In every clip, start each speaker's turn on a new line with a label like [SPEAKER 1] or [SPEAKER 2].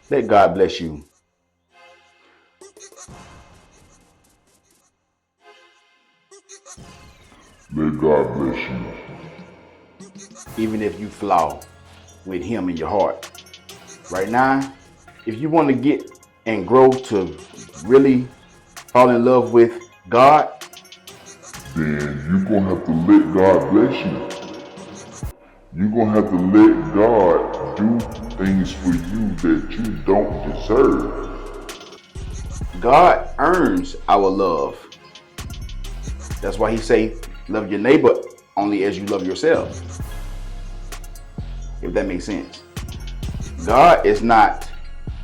[SPEAKER 1] Let God bless you.
[SPEAKER 2] Let God bless you.
[SPEAKER 1] Even if you flaw with him in your heart. Right now, if you want to get and grow to really fall in love with God,
[SPEAKER 2] Then you're gonna have to let God bless you. You're gonna have to let God do things for you that you don't deserve.
[SPEAKER 1] God earns our love. That's why he say, love your neighbor only as you love yourself. If that makes sense. God is not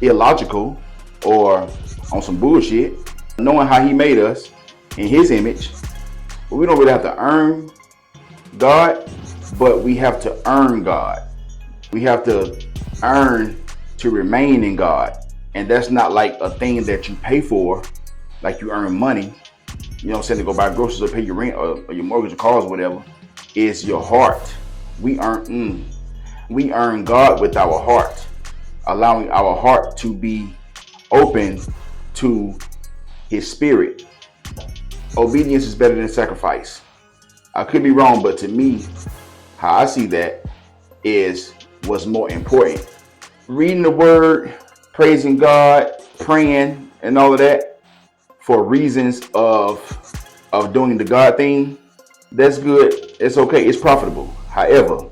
[SPEAKER 1] illogical or on some bullshit. Knowing how he made us in his image, but we don't really have to earn God, but we have to earn God. We have to earn to remain in God. And that's not like a thing that you pay for, like you earn money, you know what I'm saying, to go buy groceries or pay your rent or your mortgage or cars or whatever. It's your heart. We earn God with our heart, allowing our heart to be open to his spirit. Obedience is better than sacrifice. I could be wrong, but to me, how I see that is what's more important. Reading the word, praising God, praying, and all of that for reasons of doing the God thing, that's good. It's okay. It's profitable. However,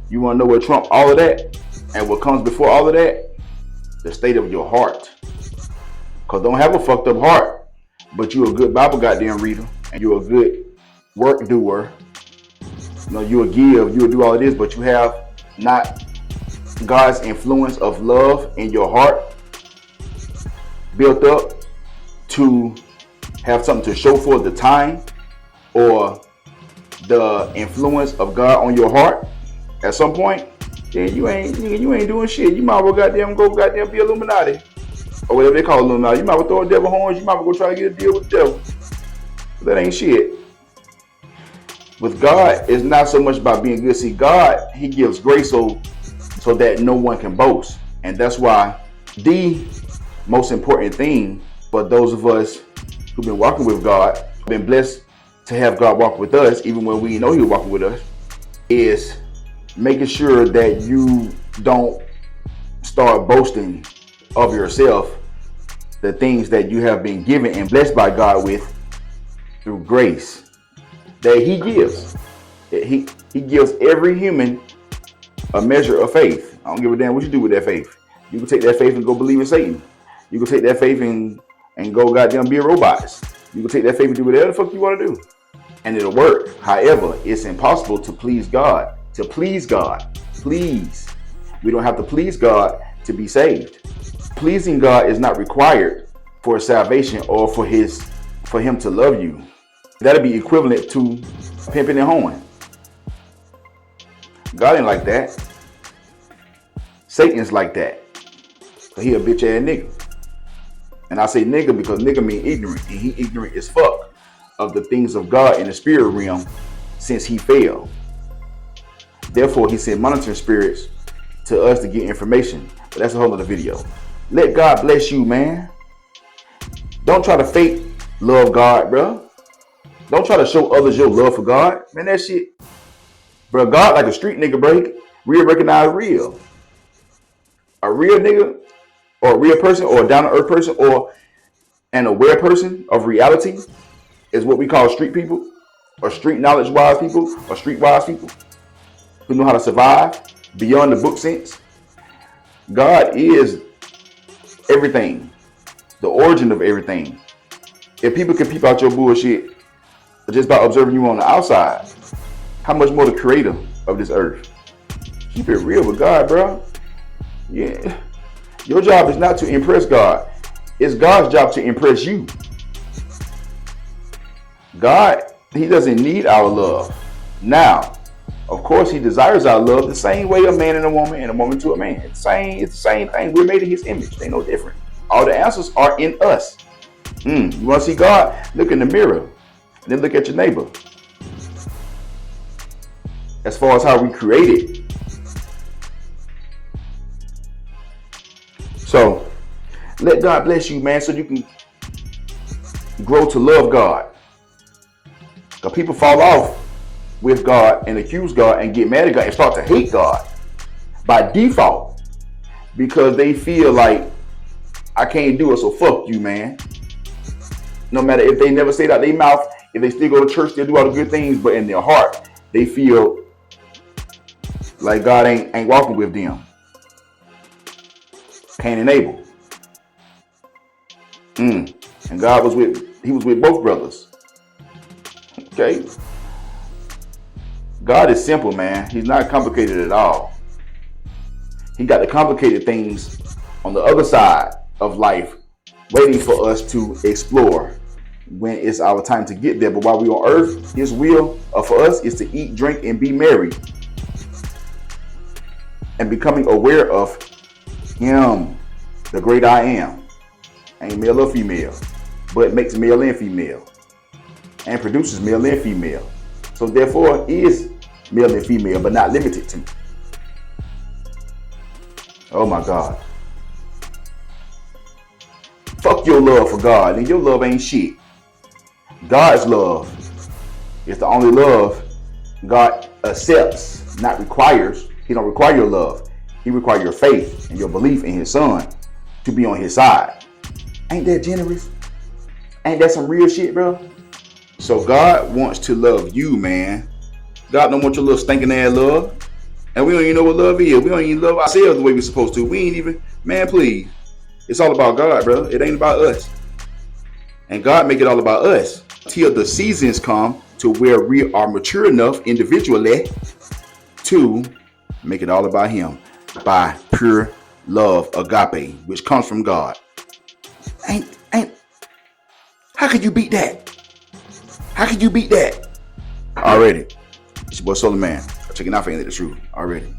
[SPEAKER 1] you want to know what trumps all of that and what comes before all of that? The state of your heart. Because don't have a fucked up heart, but you're a good Bible goddamn reader and you're a good work doer. You know, you'll give, you'll do all of this, but you have not God's influence of love in your heart built up to have something to show for the time, or the influence of God on your heart at some point, then you ain't doing shit. You might as well goddamn be Illuminati. Or whatever they call Illuminati. You might as well throw a devil horns, you might as well go try to get a deal with the devil. But that ain't shit. With God, it's not so much about being good. See, God, he gives grace so that no one can boast. And that's why the most important thing for those of us who've been walking with God, been blessed to have God walk with us, even when we know he was walking with us, is making sure that you don't start boasting of yourself, the things that you have been given and blessed by God with through grace that he gives. He gives every human a measure of faith. I don't give a damn what you do with that faith. You can take that faith and go believe in Satan. You can take that faith and go goddamn be a robot. You can take that faith and do whatever the fuck you want to do. And it'll work. However, it's impossible to please God. To please God. Please. We don't have to please God to be saved. Pleasing God is not required for salvation or for him to love you. That'll be equivalent to pimping and hoeing. God ain't like that. Satan's like that. But he a bitch ass nigga. And I say nigga because nigga mean ignorant. And he ignorant as fuck of the things of God in the spirit realm since he fell. Therefore, he sent monitoring spirits to us to get information. But that's a whole other video. Let God bless you, man. Don't try to fake love God, bro. Don't try to show others your love for God. Man, that shit. Bro, God like a street nigga, bro. Real recognize real. A real nigga or a real person or a down-to-earth person or an aware person of reality is what we call street people or street knowledge-wise people or street-wise people who know how to survive beyond the book sense. God is everything, the origin of everything. If people can peep out your bullshit just by observing you on the outside, how much more the creator of this earth? Keep it real with God, bro. Yeah. Your job is not to impress God. It's God's job to impress you. God, he doesn't need our love. Now, of course, he desires our love the same way a man and a woman to a man. It's the same thing. We're made in his image. They no different. All the answers are in us. You want to see God? Look in the mirror. And then look at your neighbor. As far as how we created. So, Let God bless you, man, so you can grow to love God. Because people fall off with God and accuse God and get mad at God and start to hate God by default because they feel like I can't do it, so fuck you, man. No matter if they never say it out their mouth, if they still go to church, they do all the good things, but in their heart, they feel like God ain't walking with them. Cain and Abel. And God was with both brothers. Okay. God is simple, man. He's not complicated at all. He got the complicated things on the other side of life waiting for us to explore when it's our time to get there. But while we're on earth, his will for us is to eat, drink, and be merry. And becoming aware of him, the great I am. Ain't male or female, but makes male and female. And produces male and female. So therefore is male and female, but not limited to. Oh my God. Fuck your love for God, and your love ain't shit. God's love is the only love God accepts, not requires. He don't require your love. He requires your faith and your belief in his son to be on his side. Ain't that generous? Ain't that some real shit, bro? So God wants to love you, man. God don't want your little stinking ass love. And we don't even know what love is. We don't even love ourselves the way we're supposed to. We ain't even, man, please. It's all about God, bro. It ain't about us. And God make it all about us till the seasons come to where we are mature enough individually to make it all about him by pure love, agape, which comes from God. Ain't how could you beat that? How could you beat that? Already. It's your boy Solar Man. Checking out for the truth already.